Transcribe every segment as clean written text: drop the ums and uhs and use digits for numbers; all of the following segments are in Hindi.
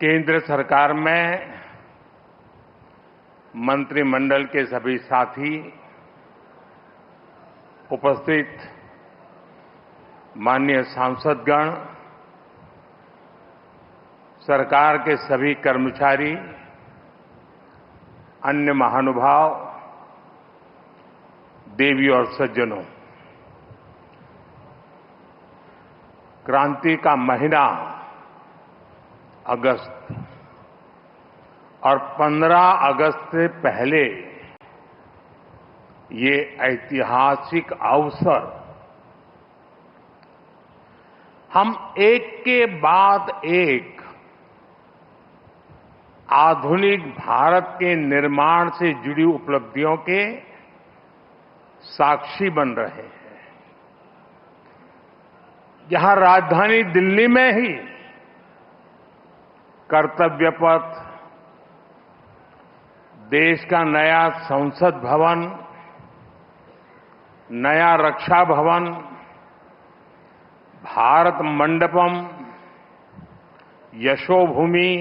केंद्र सरकार में मंत्रिमंडल के सभी साथी, उपस्थित माननीय सांसदगण, सरकार के सभी कर्मचारी, अन्य महानुभाव, देवी और सज्जनों, क्रांति का महीना अगस्त और 15 अगस्त से पहले ये ऐतिहासिक अवसर हम एक के बाद एक आधुनिक भारत के निर्माण से जुड़ी उपलब्धियों के साक्षी बन रहे हैं। यहां राजधानी दिल्ली में ही कर्तव्य पथ, देश का नया संसद भवन, नया रक्षा भवन, भारत मंडपम, यशोभूमि,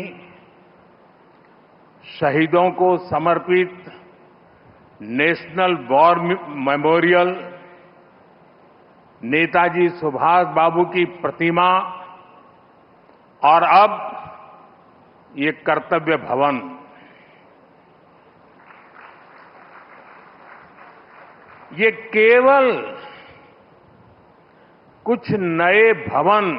शहीदों को समर्पित national war memorial, Netaji Subhas Babu की प्रतिमा और अब ये कर्तव्य भवन, ये केवल कुछ नए भवन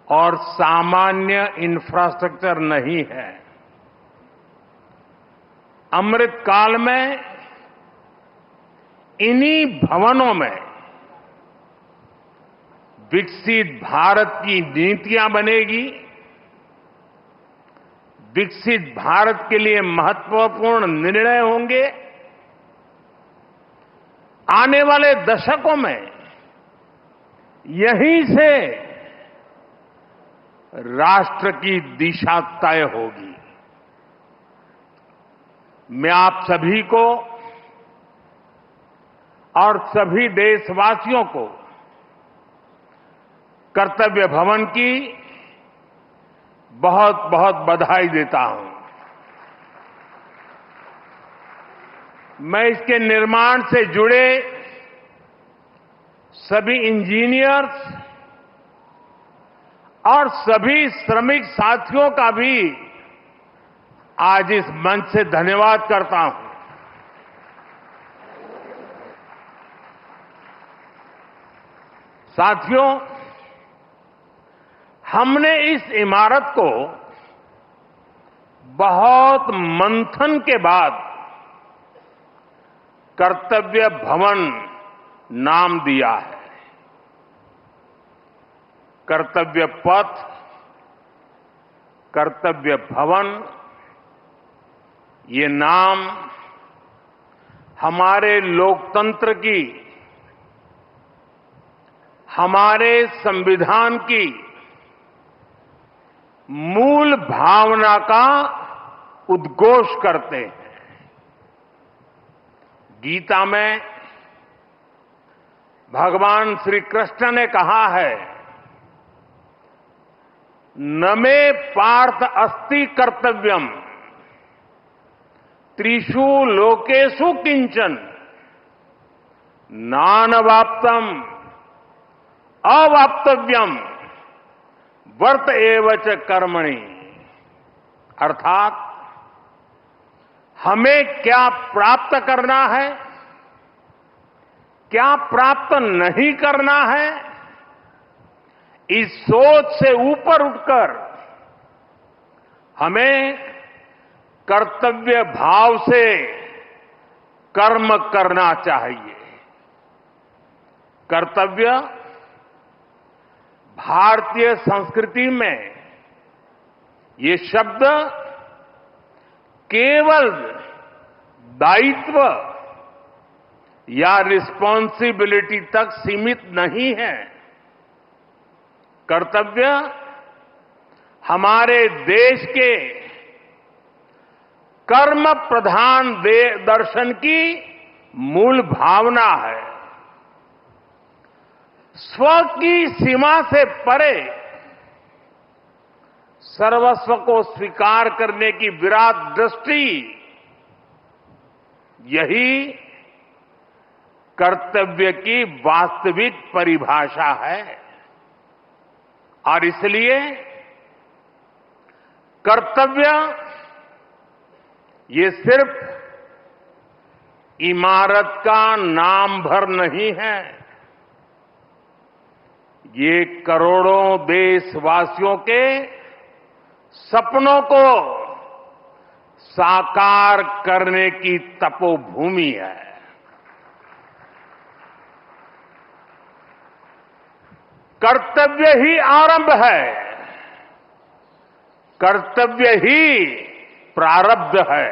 और सामान्य इंफ्रास्ट्रक्चर नहीं है। अमृत काल में इन्हीं भवनों में विकसित भारत की नीतियां बनेगी, विकसित भारत के लिए महत्वपूर्ण निर्णय होंगे। आने वाले दशकों में यहीं से राष्ट्र की दिशा तय होगी। मैं आप सभी को और सभी देशवासियों को कर्तव्य भवन की बहुत बहुत बधाई देता हूं। मैं इसके निर्माण से जुड़े सभी इंजीनियर्स और सभी श्रमिक साथियों का भी आज इस मंच से धन्यवाद करता हूं। साथियों, हमने इस इमारत को बहुत मंथन के बाद कर्तव्य भवन नाम दिया है। कर्तव्य पथ, कर्तव्य भवन, ये नाम हमारे लोकतंत्र की, हमारे संविधान की मूल भावना का उद्घोष करते हैं। गीता में भगवान श्री कृष्ण ने कहा है, न मे पार्थ अस्ति कर्तव्यम त्रिषु लोकेषु किंचन नानवाप्तम अवाप्तव्यम वर्त एव च कर्मणि। अर्थात हमें क्या प्राप्त करना है, क्या प्राप्त नहीं करना है, इस सोच से ऊपर उठकर हमें कर्तव्य भाव से कर्म करना चाहिए। कर्तव्य भारतीय संस्कृति में ये शब्द केवल दायित्व या रिस्पॉन्सिबिलिटी तक सीमित नहीं है। कर्तव्य हमारे देश के कर्म प्रधान दर्शन की मूल भावना है। स्व की सीमा से परे सर्वस्व को स्वीकार करने की विराट दृष्टि, यही कर्तव्य की वास्तविक परिभाषा है। और इसलिए कर्तव्य ये सिर्फ इमारत का नाम भर नहीं है, ये करोड़ों देशवासियों के सपनों को साकार करने की तपोभूमि है। कर्तव्य ही आरंभ है, कर्तव्य ही प्रारब्ध है।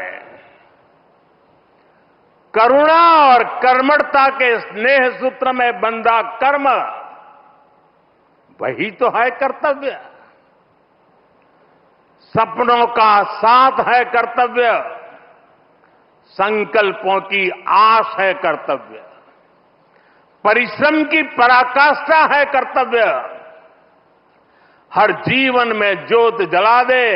करुणा और कर्मठता के स्नेह सूत्र में बंधा कर्म, वही तो है कर्तव्य। सपनों का साथ है कर्तव्य, संकल्पों की आस है कर्तव्य, परिश्रम की पराकाष्ठा है कर्तव्य, हर जीवन में ज्योत जला दे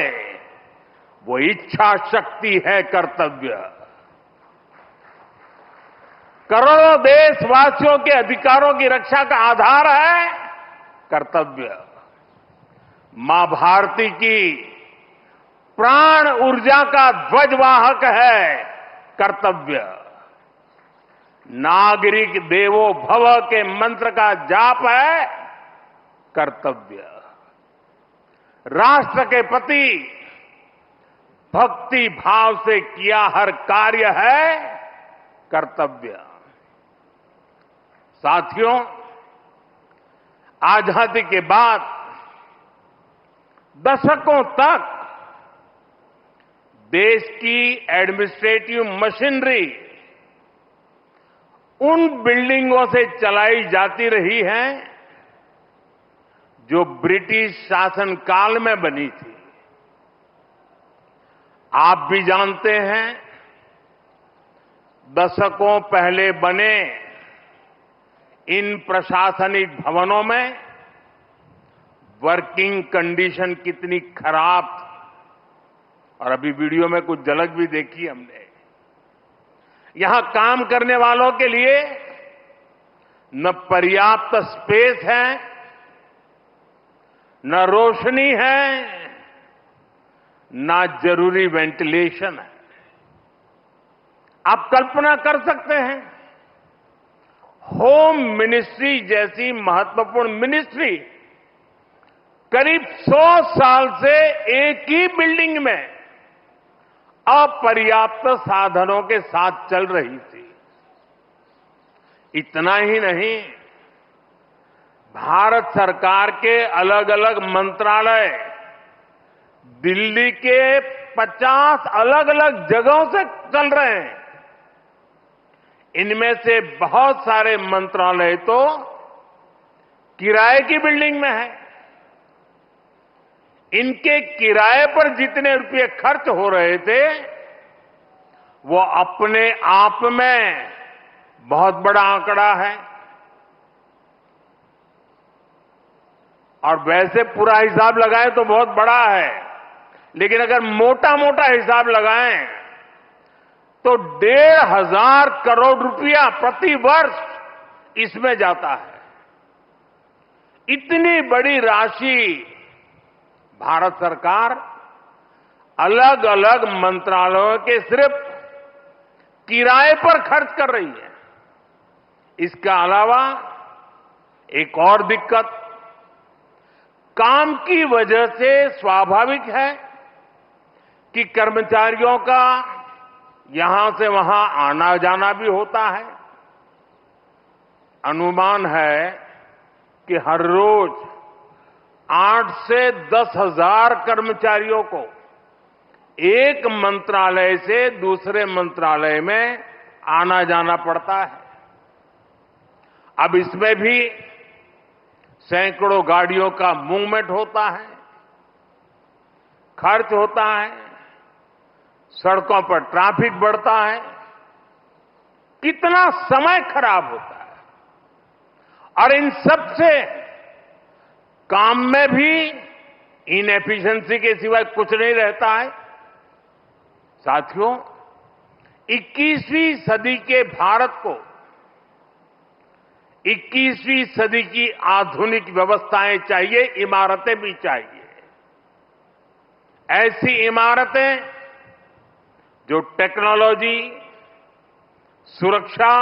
वो इच्छा शक्ति है कर्तव्य। करोड़ों देशवासियों के अधिकारों की रक्षा का आधार है कर्तव्य। मां भारती की प्राण ऊर्जा का ध्वजवाहक है कर्तव्य। नागरिक देवो भव के मंत्र का जाप है कर्तव्य। राष्ट्र के प्रति भक्ति भाव से किया हर कार्य है कर्तव्य। साथियों, आजादी के बाद दशकों तक देश की एडमिनिस्ट्रेटिव मशीनरी उन बिल्डिंगों से चलाई जाती रही है जो ब्रिटिश शासनकाल में बनी थी। आप भी जानते हैं, दशकों पहले बने इन प्रशासनिक भवनों में वर्किंग कंडीशन कितनी खराब थी, और अभी वीडियो में कुछ झलक भी देखी हमने। यहां काम करने वालों के लिए न पर्याप्त स्पेस है, न रोशनी है, न जरूरी वेंटिलेशन है। आप कल्पना कर सकते हैं, होम मिनिस्ट्री जैसी महत्वपूर्ण मिनिस्ट्री करीब 100 साल से एक ही बिल्डिंग में अपर्याप्त साधनों के साथ चल रही थी। इतना ही नहीं, भारत सरकार के अलग अलग मंत्रालय दिल्ली के 50 अलग अलग जगहों से चल रहे हैं। इनमें से बहुत सारे मंत्रालय तो किराए की बिल्डिंग में है। इनके किराए पर जितने रुपए खर्च हो रहे थे, वो अपने आप में बहुत बड़ा आंकड़ा है। और वैसे पूरा हिसाब लगाएं तो बहुत बड़ा है, लेकिन अगर मोटा मोटा हिसाब लगाएं तो 1,500 करोड़ रुपया प्रति वर्ष इसमें जाता है। इतनी बड़ी राशि भारत सरकार अलग अलग मंत्रालयों के सिर्फ किराए पर खर्च कर रही है। इसके अलावा एक और दिक्कत, काम की वजह से स्वाभाविक है कि कर्मचारियों का यहां से वहां आना जाना भी होता है। अनुमान है कि हर रोज 8 से 10,000 कर्मचारियों को एक मंत्रालय से दूसरे मंत्रालय में आना जाना पड़ता है। अब इसमें भी सैकड़ों गाड़ियों का मूवमेंट होता है, खर्च होता है, सड़कों पर ट्रैफिक बढ़ता है, कितना समय खराब होता है। और इन सब से काम में भी इनएफिशिएंसी के सिवाय कुछ नहीं रहता है। साथियों, 21वीं सदी के भारत को 21वीं सदी की आधुनिक व्यवस्थाएं चाहिए, इमारतें भी चाहिए। ऐसी इमारतें जो टेक्नोलॉजी, सुरक्षा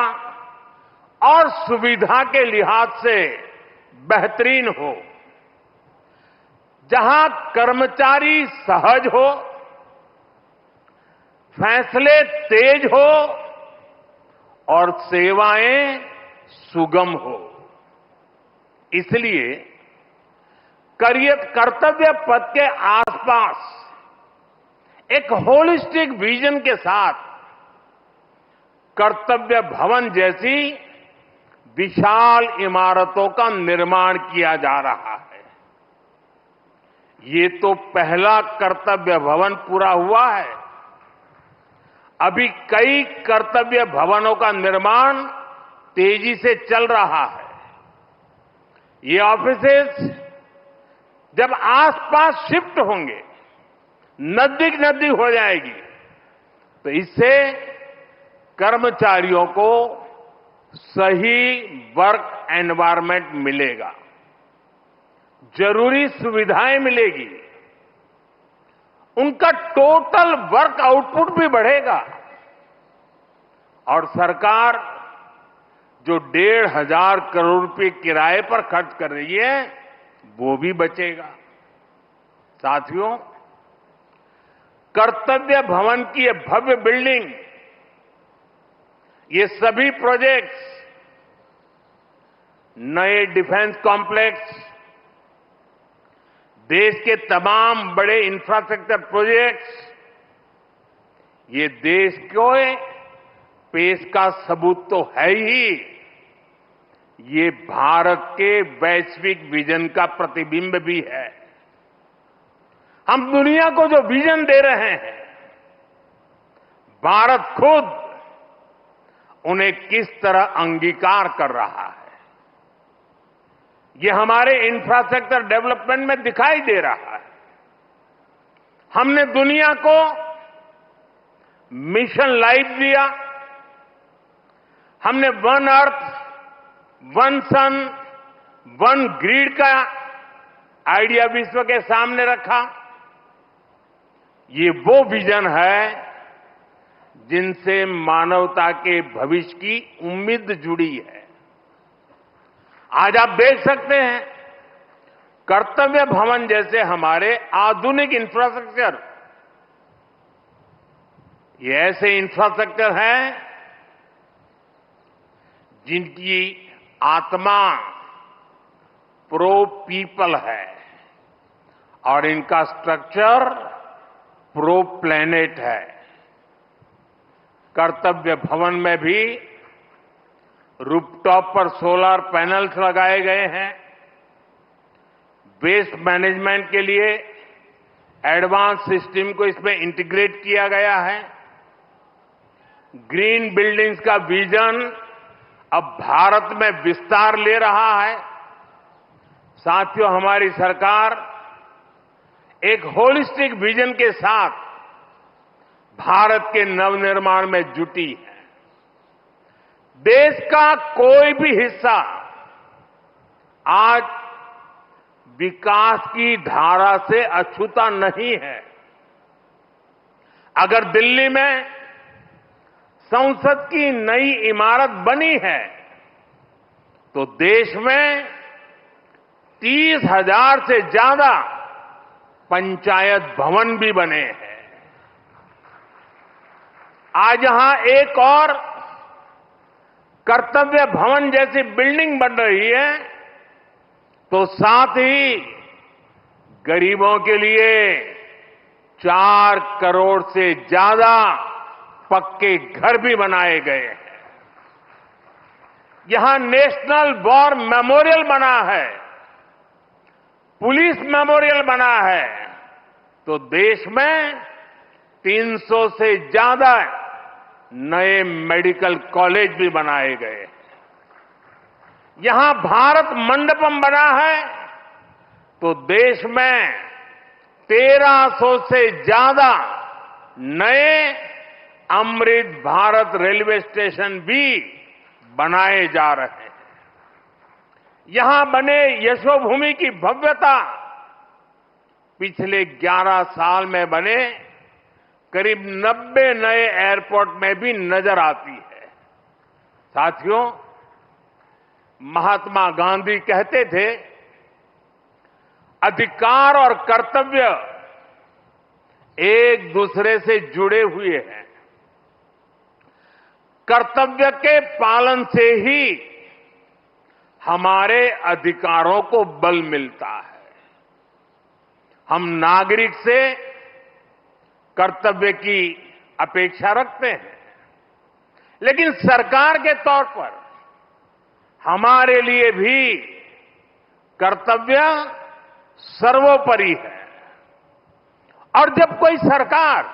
और सुविधा के लिहाज से बेहतरीन हो, जहां कर्मचारी सहज हो, फैसले तेज हो और सेवाएं सुगम हो। इसलिए कर्तव्य पथ के आसपास एक होलिस्टिक विजन के साथ कर्तव्य भवन जैसी विशाल इमारतों का निर्माण किया जा रहा है। ये तो पहला कर्तव्य भवन पूरा हुआ है। अभी कई कर्तव्य भवनों का निर्माण तेजी से चल रहा है। ये ऑफिसेस जब आसपास शिफ्ट होंगे, नजदीक नजदीक हो जाएगी, तो इससे कर्मचारियों को सही वर्क एनवायरनमेंट मिलेगा, जरूरी सुविधाएं मिलेगी, उनका टोटल वर्क आउटपुट भी बढ़ेगा और सरकार जो 1,500 करोड़ रुपए किराए पर खर्च कर रही है वो भी बचेगा। साथियों, कर्तव्य भवन की ये भव्य बिल्डिंग, ये सभी प्रोजेक्ट्स, नए डिफेंस कॉम्प्लेक्स, देश के तमाम बड़े इंफ्रास्ट्रक्चर प्रोजेक्ट्स, ये देश को पेश का सबूत तो है ही, ये भारत के वैश्विक विजन का प्रतिबिंब भी है। हम दुनिया को जो विजन दे रहे हैं, भारत खुद उन्हें किस तरह अंगीकार कर रहा है, ये हमारे इंफ्रास्ट्रक्चर डेवलपमेंट में दिखाई दे रहा है। हमने दुनिया को मिशन लाइफ दिया, हमने वन अर्थ, वन सन, वन ग्रिड का आइडिया विश्व के सामने रखा। ये वो विजन है जिनसे मानवता के भविष्य की उम्मीद जुड़ी है। आज आप देख सकते हैं, कर्तव्य भवन जैसे हमारे आधुनिक इंफ्रास्ट्रक्चर, ये ऐसे इंफ्रास्ट्रक्चर हैं जिनकी आत्मा प्रो पीपल है और इनका स्ट्रक्चर प्रो प्लेनेट है। कर्तव्य भवन में भी रूफटॉप पर सोलर पैनल्स लगाए गए हैं। वेस्ट मैनेजमेंट के लिए एडवांस सिस्टम को इसमें इंटीग्रेट किया गया है। ग्रीन बिल्डिंग्स का विजन अब भारत में विस्तार ले रहा है। साथियों, हमारी सरकार एक होलिस्टिक विजन के साथ भारत के नवनिर्माण में जुटी है। देश का कोई भी हिस्सा आज विकास की धारा से अछूता नहीं है। अगर दिल्ली में संसद की नई इमारत बनी है तो देश में 30,000 से ज्यादा पंचायत भवन भी बने हैं। आज यहां एक और कर्तव्य भवन जैसी बिल्डिंग बन रही है तो साथ ही गरीबों के लिए 4 करोड़ से ज्यादा पक्के घर भी बनाए गए हैं। यहां नेशनल वॉर मेमोरियल बना है, पुलिस मेमोरियल बना है, तो देश में 300 से ज्यादा नए मेडिकल कॉलेज भी बनाए गए। यहां भारत मंडपम बना है तो देश में 1300 से ज्यादा नए अमृत भारत रेलवे स्टेशन भी बनाए जा रहे हैं। यहां बने यशोभूमि की भव्यता पिछले 11 साल में बने करीब 90 नए एयरपोर्ट में भी नजर आती है। साथियों, महात्मा गांधी कहते थे, अधिकार और कर्तव्य एक दूसरे से जुड़े हुए हैं। कर्तव्य के पालन से ही हमारे अधिकारों को बल मिलता है। हम नागरिक से कर्तव्य की अपेक्षा रखते हैं, लेकिन सरकार के तौर पर हमारे लिए भी कर्तव्य सर्वोपरि है। और जब कोई सरकार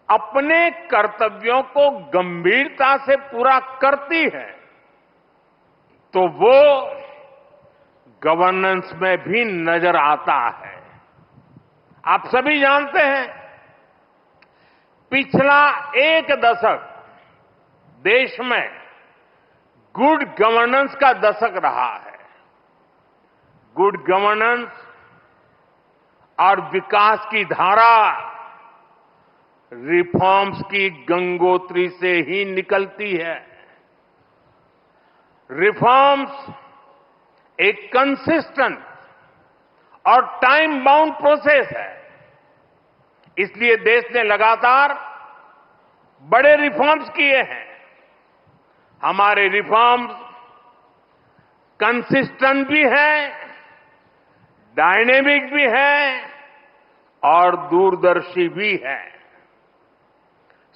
अपने कर्तव्यों को गंभीरता से पूरा करती है तो वो गवर्नेंस में भी नजर आता है। आप सभी जानते हैं, पिछला एक दशक देश में गुड गवर्नेंस का दशक रहा है। गुड गवर्नेंस और विकास की धारा रिफॉर्म्स की गंगोत्री से ही निकलती है। रिफॉर्म्स एक कंसिस्टेंट और टाइम बाउंड प्रोसेस है। इसलिए देश ने लगातार बड़े रिफॉर्म्स किए हैं। हमारे रिफॉर्म्स कंसिस्टेंट भी हैं, डायनेमिक भी हैं और दूरदर्शी भी हैं।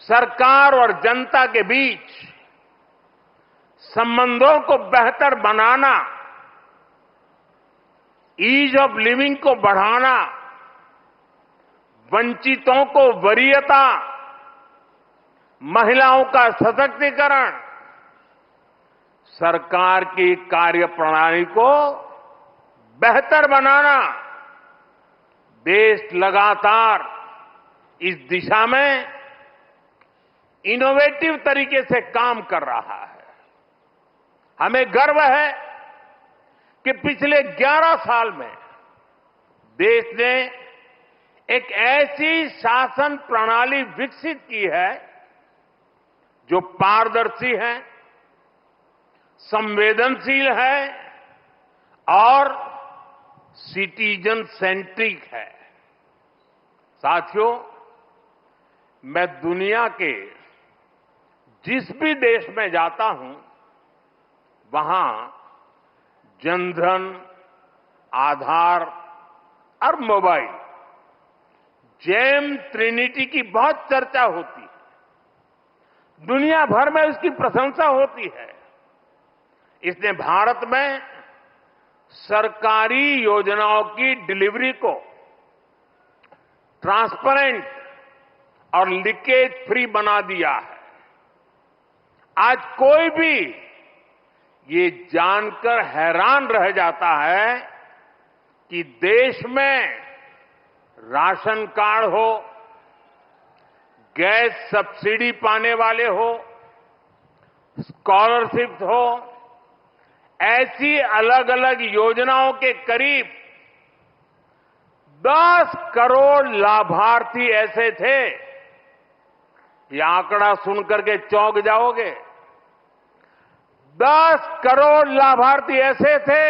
सरकार और जनता के बीच संबंधों को बेहतर बनाना, ईज ऑफ लिविंग को बढ़ाना, वंचितों को वरीयता, महिलाओं का सशक्तिकरण, सरकार की कार्यप्रणाली को बेहतर बनाना, देश लगातार इस दिशा में इनोवेटिव तरीके से काम कर रहा है। हमें गर्व है कि पिछले 11 साल में देश ने एक ऐसी शासन प्रणाली विकसित की है जो पारदर्शी है, संवेदनशील है और सिटीजन सेंट्रिक है। साथियों, मैं दुनिया के जिस भी देश में जाता हूं, वहां जनधन, आधार और मोबाइल जेम ट्रिनिटी की बहुत चर्चा होती है। दुनिया भर में उसकी प्रशंसा होती है। इसने भारत में सरकारी योजनाओं की डिलीवरी को ट्रांसपेरेंट और लीकेज फ्री बना दिया है। आज कोई भी ये जानकर हैरान रह जाता है कि देश में राशन कार्ड हो, गैस सब्सिडी पाने वाले हो, स्कॉलरशिप हो, ऐसी अलग अलग योजनाओं के करीब 10 करोड़ लाभार्थी ऐसे थे। ये आंकड़ा सुनकर के चौंक जाओगे। 10 करोड़ लाभार्थी ऐसे थे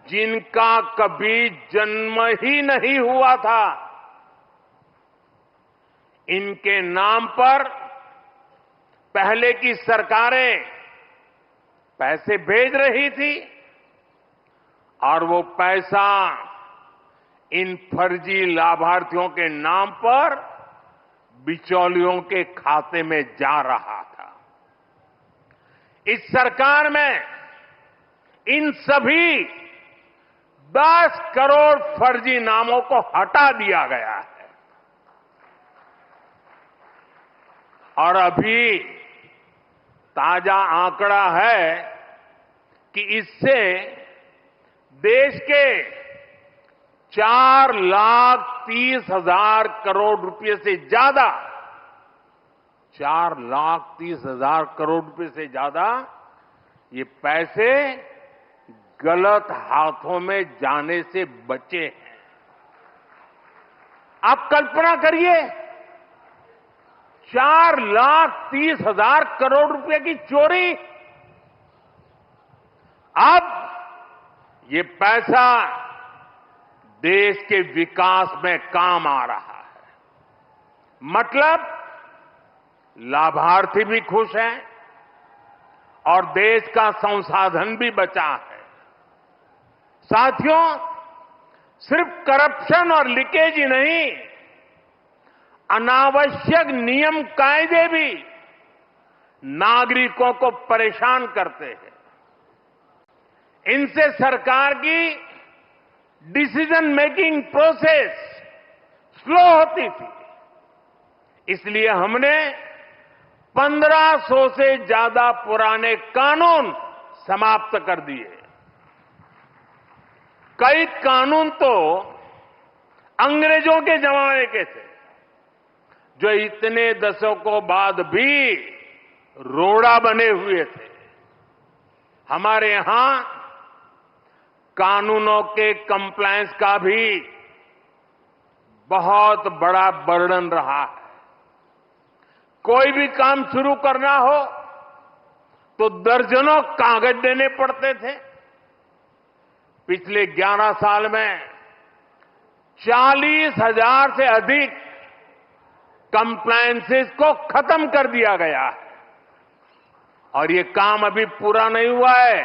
जिनका कभी जन्म ही नहीं हुआ था। इनके नाम पर पहले की सरकारें पैसे भेज रही थी और वो पैसा इन फर्जी लाभार्थियों के नाम पर बिचौलियों के खाते में जा रहा था। इस सरकार में इन सभी 10 करोड़ फर्जी नामों को हटा दिया गया है और अभी ताजा आंकड़ा है कि इससे देश के 4,30,000 करोड़ रुपए से ज्यादा, 4,30,000 करोड़ रुपए से ज्यादा ये पैसे गलत हाथों में जाने से बचे हैं। आप कल्पना करिए, 4,30,000 करोड़ रुपए की चोरी। अब ये पैसा देश के विकास में काम आ रहा है। मतलब लाभार्थी भी खुश हैं और देश का संसाधन भी बचा है। साथियों, सिर्फ करप्शन और लीकेज ही नहीं, अनावश्यक नियम कायदे भी नागरिकों को परेशान करते हैं। इनसे सरकार की डिसीजन मेकिंग प्रोसेस स्लो होती थी। इसलिए हमने 1,500 से ज्यादा पुराने कानून समाप्त कर दिए। कई कानून तो अंग्रेजों के जमाने के थे, जो इतने दशकों बाद भी रोड़ा बने हुए थे। हमारे यहां कानूनों के कंप्लायंस का भी बहुत बड़ा बर्डन रहा है। कोई भी काम शुरू करना हो तो दर्जनों कागज देने पड़ते थे। पिछले 11 साल में 40,000 से अधिक कंप्लायंसेस को खत्म कर दिया गया है। और ये काम अभी पूरा नहीं हुआ है,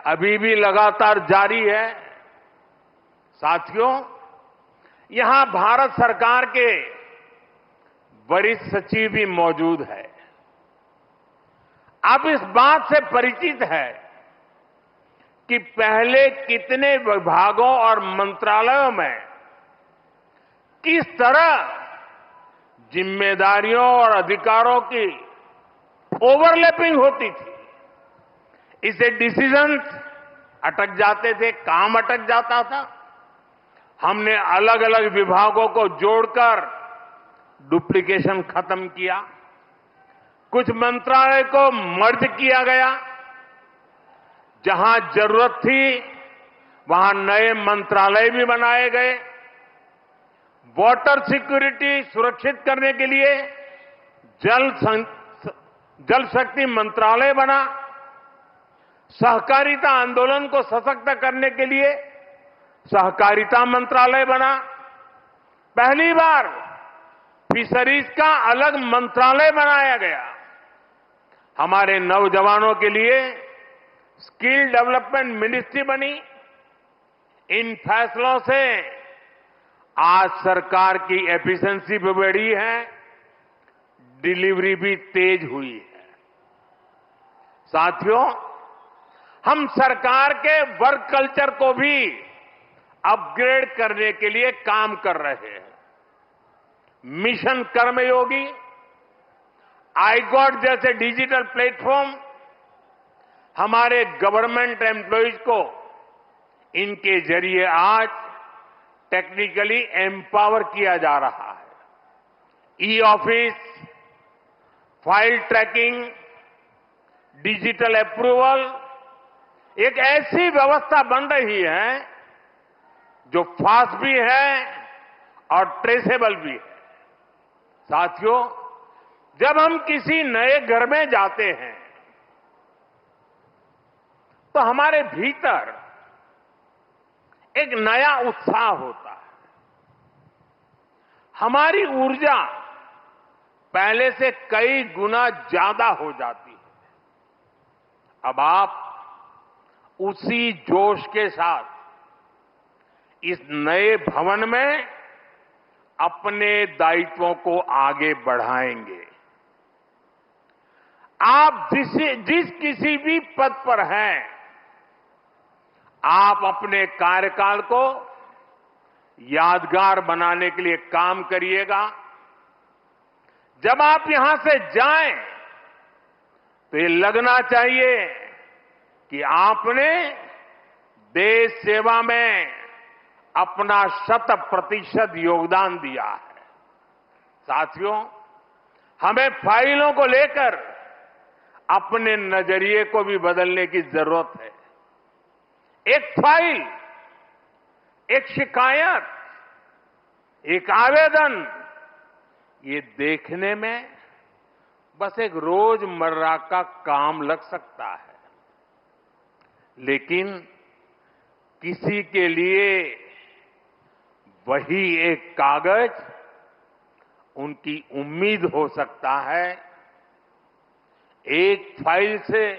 अभी भी लगातार जारी है। साथियों, यहां भारत सरकार के वरिष्ठ सचिव भी मौजूद है। आप इस बात से परिचित है कि पहले कितने विभागों और मंत्रालयों में किस तरह जिम्मेदारियों और अधिकारों की ओवरलैपिंग होती थी। इससे डिसीजंस अटक जाते थे, काम अटक जाता था। हमने अलग अलग विभागों को जोड़कर डुप्लीकेशन खत्म किया। कुछ मंत्रालय को मर्ज किया गया। जहां जरूरत थी वहां नए मंत्रालय भी बनाए गए। वाटर सिक्योरिटी सुरक्षित करने के लिए जल शक्ति मंत्रालय बना। सहकारिता आंदोलन को सशक्त करने के लिए सहकारिता मंत्रालय बना। पहली बार फिशरीज का अलग मंत्रालय बनाया गया। हमारे नौजवानों के लिए स्किल डेवलपमेंट मिनिस्ट्री बनी। इन फैसलों से आज सरकार की एफिशिएंसी भी बढ़ी है, डिलीवरी भी तेज हुई है। साथियों, हम सरकार के वर्क कल्चर को भी अपग्रेड करने के लिए काम कर रहे हैं। मिशन कर्मयोगी, iGOT जैसे डिजिटल प्लेटफॉर्म हमारे गवर्नमेंट एम्प्लॉइज को इनके जरिए आज टेक्निकली एम्पावर किया जा रहा है। E office, file tracking, digital approval एक ऐसी व्यवस्था बन रही है जो फास्ट भी है और ट्रेसेबल भी है। साथियों, जब हम किसी नए घर में जाते हैं तो हमारे भीतर एक नया उत्साह होता है। हमारी ऊर्जा पहले से कई गुना ज्यादा हो जाती है। अब आप उसी जोश के साथ इस नए भवन में अपने दायित्वों को आगे बढ़ाएंगे। आप जिस किसी भी पद पर हैं, आप अपने कार्यकाल को यादगार बनाने के लिए काम करिएगा। जब आप यहां से जाएं तो ये लगना चाहिए कि आपने देश सेवा में अपना 100% योगदान दिया है। साथियों, हमें फाइलों को लेकर अपने नजरिए को भी बदलने की जरूरत है। एक फाइल, एक शिकायत, एक आवेदन, ये देखने में बस एक रोजमर्रा का काम लग सकता है, लेकिन किसी के लिए वही एक कागज उनकी उम्मीद हो सकता है। एक फाइल से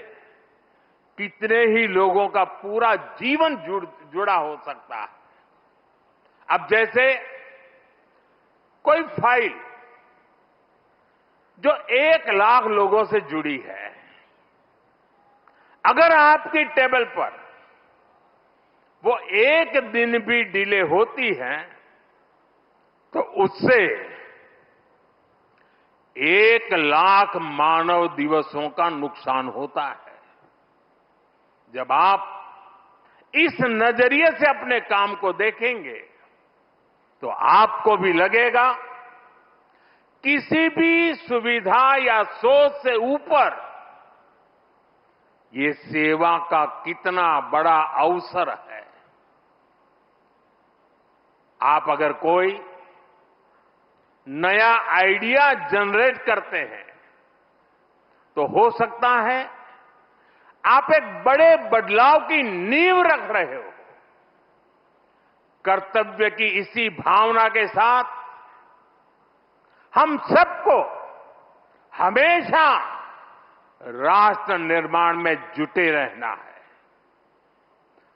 कितने ही लोगों का पूरा जीवन जुड़ा हो सकता है। अब जैसे कोई फाइल जो 1 लाख लोगों से जुड़ी है, अगर आपकी टेबल पर वो एक दिन भी डिले होती है तो उससे 1 लाख मानव दिवसों का नुकसान होता है। जब आप इस नजरिए से अपने काम को देखेंगे तो आपको भी लगेगा किसी भी सुविधा या सोच से ऊपर ये सेवा का कितना बड़ा अवसर है। आप अगर कोई नया आइडिया जनरेट करते हैं तो हो सकता है आप एक बड़े बदलाव की नींव रख रहे हो। कर्तव्य की इसी भावना के साथ हम सबको हमेशा राष्ट्र निर्माण में जुटे रहना है।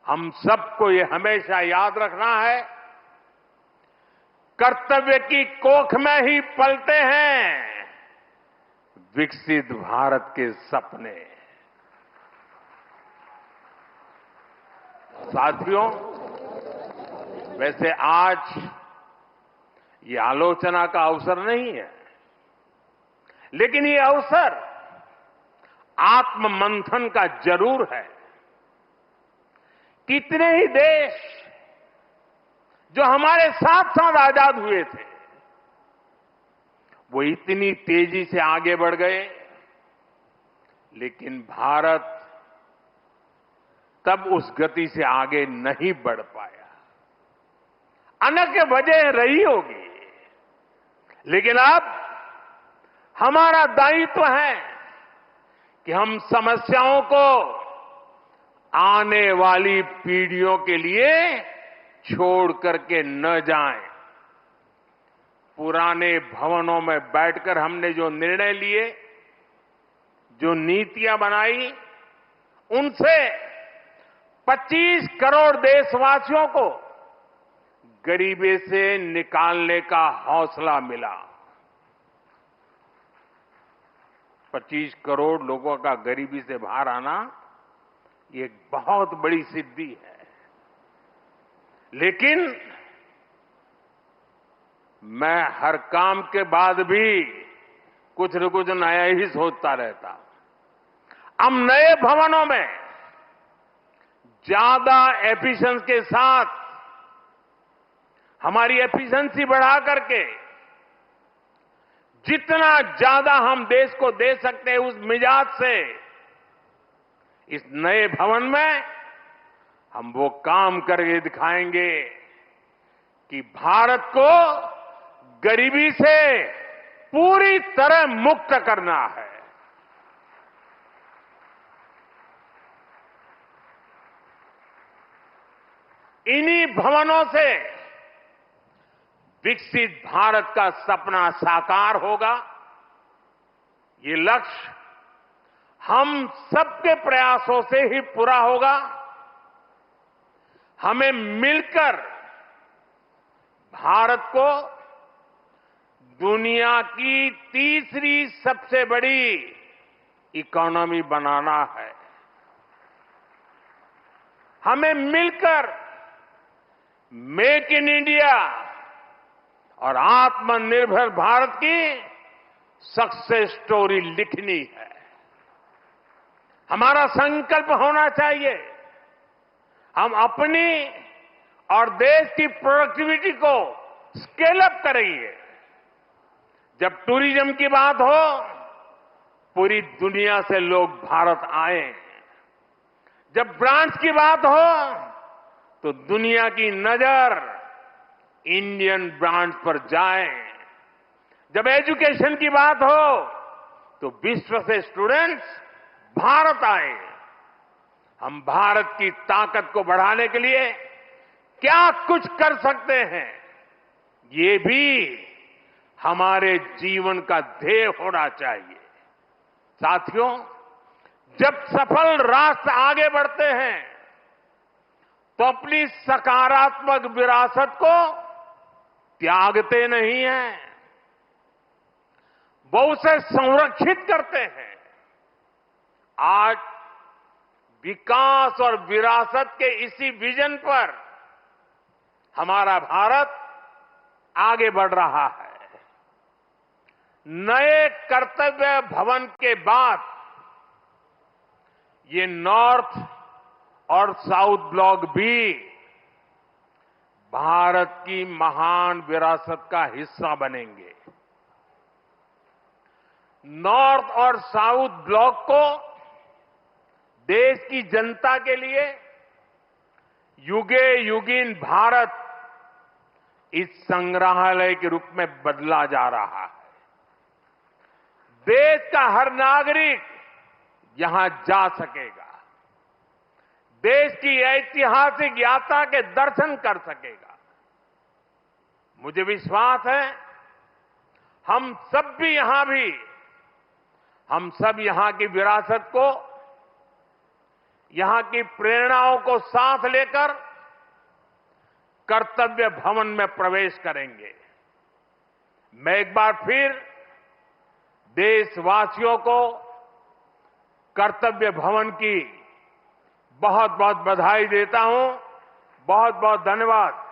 हम सबको ये हमेशा याद रखना है, कर्तव्य की कोख में ही पलते हैं विकसित भारत के सपने। साथियों, वैसे आज ये आलोचना का अवसर नहीं है, लेकिन ये अवसर आत्ममंथन का जरूर है। कितने ही देश जो हमारे साथ साथ आजाद हुए थे, वो इतनी तेजी से आगे बढ़ गए, लेकिन भारत तब उस गति से आगे नहीं बढ़ पाया। अनेक वजह रही होगी, लेकिन अब हमारा दायित्व है कि हम समस्याओं को आने वाली पीढ़ियों के लिए छोड़ करके न जाएं। पुराने भवनों में बैठकर हमने जो निर्णय लिए, जो नीतियां बनाई, उनसे 25 करोड़ देशवासियों को गरीबी से निकालने का हौसला मिला। 25 करोड़ लोगों का गरीबी से बाहर आना ये एक बहुत बड़ी सिद्धि है। लेकिन मैं हर काम के बाद भी कुछ न कुछ नया ही सोचता रहता। हम नए भवनों में ज्यादा एफिशिएंसी के साथ हमारी एफिशिएंसी बढ़ा करके जितना ज्यादा हम देश को दे सकते हैं, उस मिजाज से इस नए भवन में हम वो काम करके दिखाएंगे कि भारत को गरीबी से पूरी तरह मुक्त करना है। इन्हीं भवनों से विकसित भारत का सपना साकार होगा। ये लक्ष्य हम सबके प्रयासों से ही पूरा होगा। हमें मिलकर भारत को दुनिया की तीसरी सबसे बड़ी इकोनॉमी बनाना है। हमें मिलकर मेक इन इंडिया और आत्मनिर्भर भारत की सक्सेस स्टोरी लिखनी है। हमारा संकल्प होना चाहिए, हम अपनी और देश की प्रोडक्टिविटी को स्केल अप करेंगे। जब टूरिज्म की बात हो, पूरी दुनिया से लोग भारत आए। जब ब्रांड्स की बात हो, तो दुनिया की नजर इंडियन ब्रांड्स पर जाए। जब एजुकेशन की बात हो, तो विश्व से स्टूडेंट्स भारत आए। हम भारत की ताकत को बढ़ाने के लिए क्या कुछ कर सकते हैं, ये भी हमारे जीवन का ध्येय होना चाहिए। साथियों, जब सफल राष्ट्र आगे बढ़ते हैं, तो अपनी सकारात्मक विरासत को त्यागते नहीं हैं, वो उसे संरक्षित करते हैं। आज विकास और विरासत के इसी विजन पर हमारा भारत आगे बढ़ रहा है। नए कर्तव्य भवन के बाद ये नॉर्थ और साउथ ब्लॉक भी भारत की महान विरासत का हिस्सा बनेंगे। नॉर्थ और साउथ ब्लॉक को देश की जनता के लिए युगे युगीन भारत इस संग्रहालय के रूप में बदला जा रहा है। देश का हर नागरिक यहां जा सकेगा, देश की ऐतिहासिक यात्रा के दर्शन कर सकेगा। मुझे विश्वास है हम सब यहां की विरासत को, यहां की प्रेरणाओं को साथ लेकर कर्तव्य भवन में प्रवेश करेंगे। मैं एक बार फिर देशवासियों को कर्तव्य भवन की बहुत बहुत बधाई देता हूं। बहुत बहुत धन्यवाद।